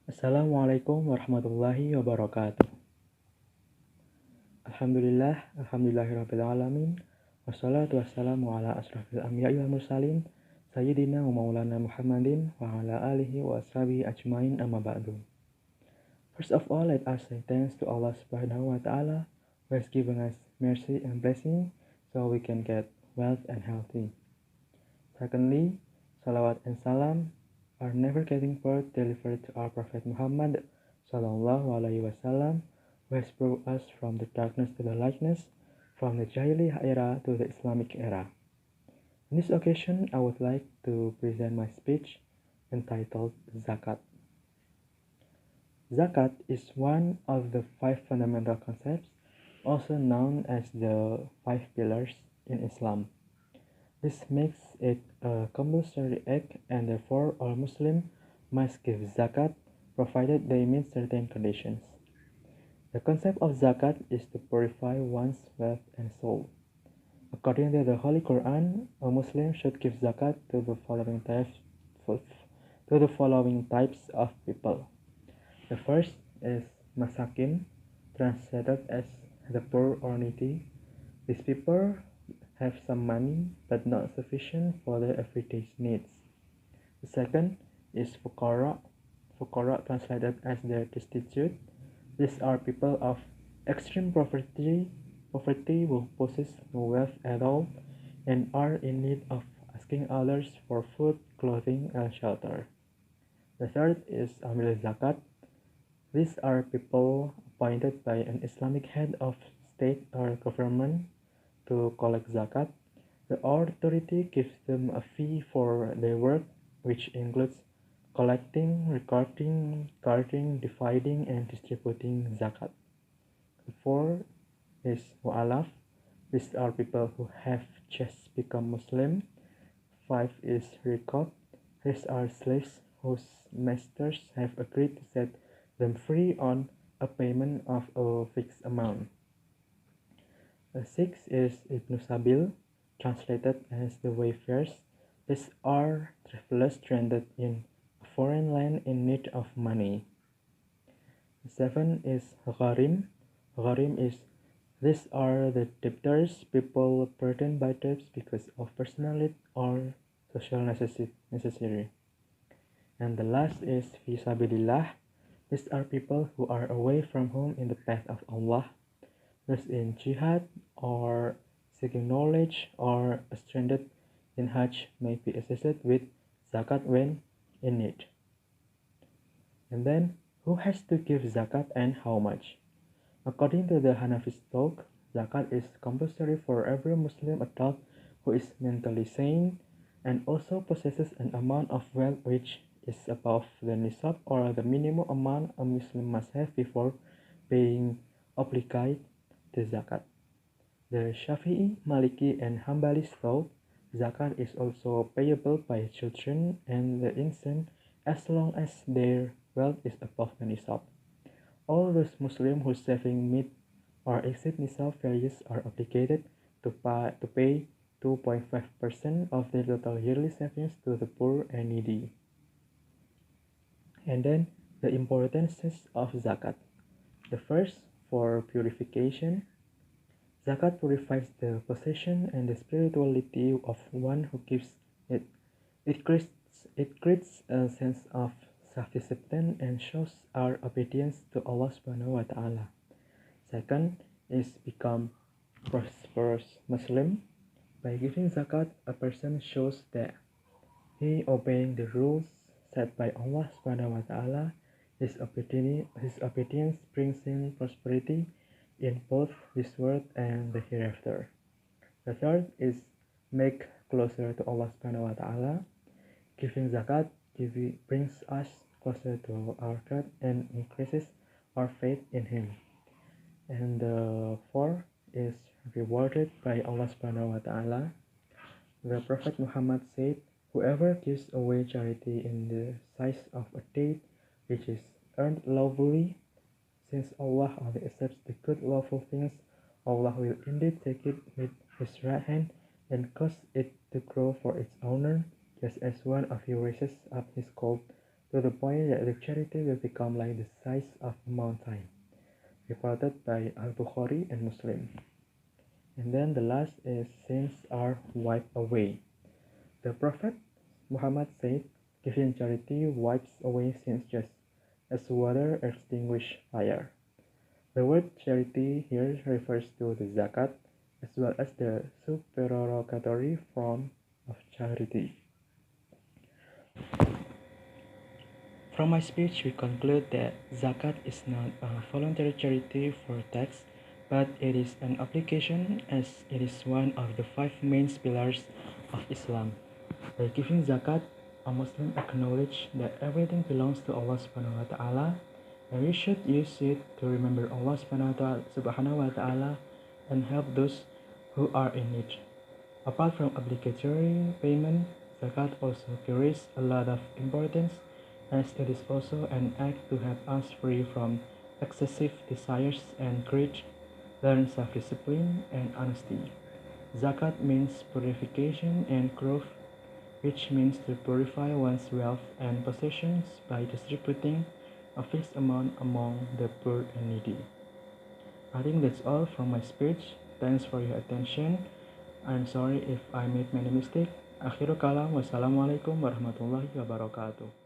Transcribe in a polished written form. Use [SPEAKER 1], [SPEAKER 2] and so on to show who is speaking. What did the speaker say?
[SPEAKER 1] Assalamualaikum warahmatullahi wabarakatuh. Alhamdulillahirrabbilalamin. Wassalatu wassalamu ala asrafil anbiya'i wal mursalin Sayyidina wa maulana Muhammadin wa ala alihi wa ashabihi ajmain amma ba'du. First of all, let us say thanks to Allah subhanahu wa ta'ala who has given us mercy and blessing so we can get wealth and healthy. Secondly, salawat and salam are never getting word delivered to our Prophet Muhammad sallallahu alaihi wasallam, who has brought us from the darkness to the lightness, from the Jahiliyah era to the Islamic era. On this occasion, I would like to present my speech entitled Zakat. Zakat is one of the five fundamental concepts, also known as the five pillars in Islam. This makes it a compulsory act, and therefore all Muslims must give zakat provided they meet certain conditions. The concept of zakat is to purify one's wealth and soul. According to the Holy Quran, a Muslim should give zakat to the following types of people. The first is masakin, translated as the poor or needy. These people have some money but not sufficient for their everyday needs. The second is fukara, translated as the destitute. These are people of extreme poverty who possess no wealth at all and are in need of asking others for food, clothing, and shelter. The third is amil zakat. These are people appointed by an Islamic head of state or government to collect zakat. The authority gives them a fee for their work, which includes collecting, recording, guarding, dividing, and distributing zakat. The fourth is mu'alaf. These are people who have just become Muslim. Five is riqab. These are slaves whose masters have agreed to set them free on a payment of a fixed amount. Six is Ibn Sabil, translated as the wayfarers. These are travelers stranded in a foreign land in need of money. Seven is Gharim. Gharim is These are the debtors, people burdened by debts because of personal need or social necessity. And the last is Fisabilillah. These are people who are away from home in the path of Allah, those in jihad or seeking knowledge or stranded in Hajj may be assisted with zakat when in need. And then, who has to give zakat and how much? According to the Hanafi talk, zakat is compulsory for every Muslim adult who is mentally sane and also possesses an amount of wealth which is above the nisab or the minimum amount a Muslim must have before being obliged to zakat. The Shafi'i, Maliki, and Hanbali thought zakat is also payable by children and the infant as long as their wealth is above the nisab. All those Muslims whose saving meet or exceed nisab values are obligated to pay 2.5% of their total yearly savings to the poor and needy. And then the importances of zakat. The first, for purification. Zakat purifies the possession and the spirituality of one who gives it. It creates a sense of self-discipline and shows our obedience to Allah subhanahu wa ta'ala. Second is become prosperous Muslim. By giving zakat, a person shows that he obeying the rules set by Allah subhanahu wa ta'ala. His obedience brings him prosperity in both this world and the hereafter. The third is make closer to Allah subhanahu wa ta'ala. Giving zakat brings us closer to our God and increases our faith in Him. And the fourth is rewarded by Allah subhanahu wa ta'ala. The Prophet Muhammad said, whoever gives away charity in the size of a date which is earned lawfully, since Allah only accepts the good lawful things, Allah will indeed take it with His right hand and cause it to grow for its owner, just as one of you raises up his colt to the point that the charity will become like the size of a mountain, reported by Al-Bukhari and Muslim. And then the last is sins are wiped away. The Prophet Muhammad said, giving charity wipes away sins just as water extinguishes fire. The word charity here refers to the zakat as well as the supererogatory form of charity. From my speech, we conclude that zakat is not a voluntary charity for tax, but it is an obligation as it is one of the five main pillars of Islam. By giving zakat, a Muslim acknowledges that everything belongs to Allah subhanahu wa ta'ala, and we should use it to remember Allah subhanahu wa ta'ala and help those who are in need. Apart from obligatory payment, zakat also carries a lot of importance as it is also an act to help us free from excessive desires and greed, learn self-discipline and honesty. Zakat means purification and growth, which means to purify one's wealth and possessions by distributing a fixed amount among the poor and needy. I think that's all from my speech. Thanks for your attention. I'm sorry if I made many mistakes. Akhirul kalam, wassalamualaikum warahmatullahi wabarakatuh.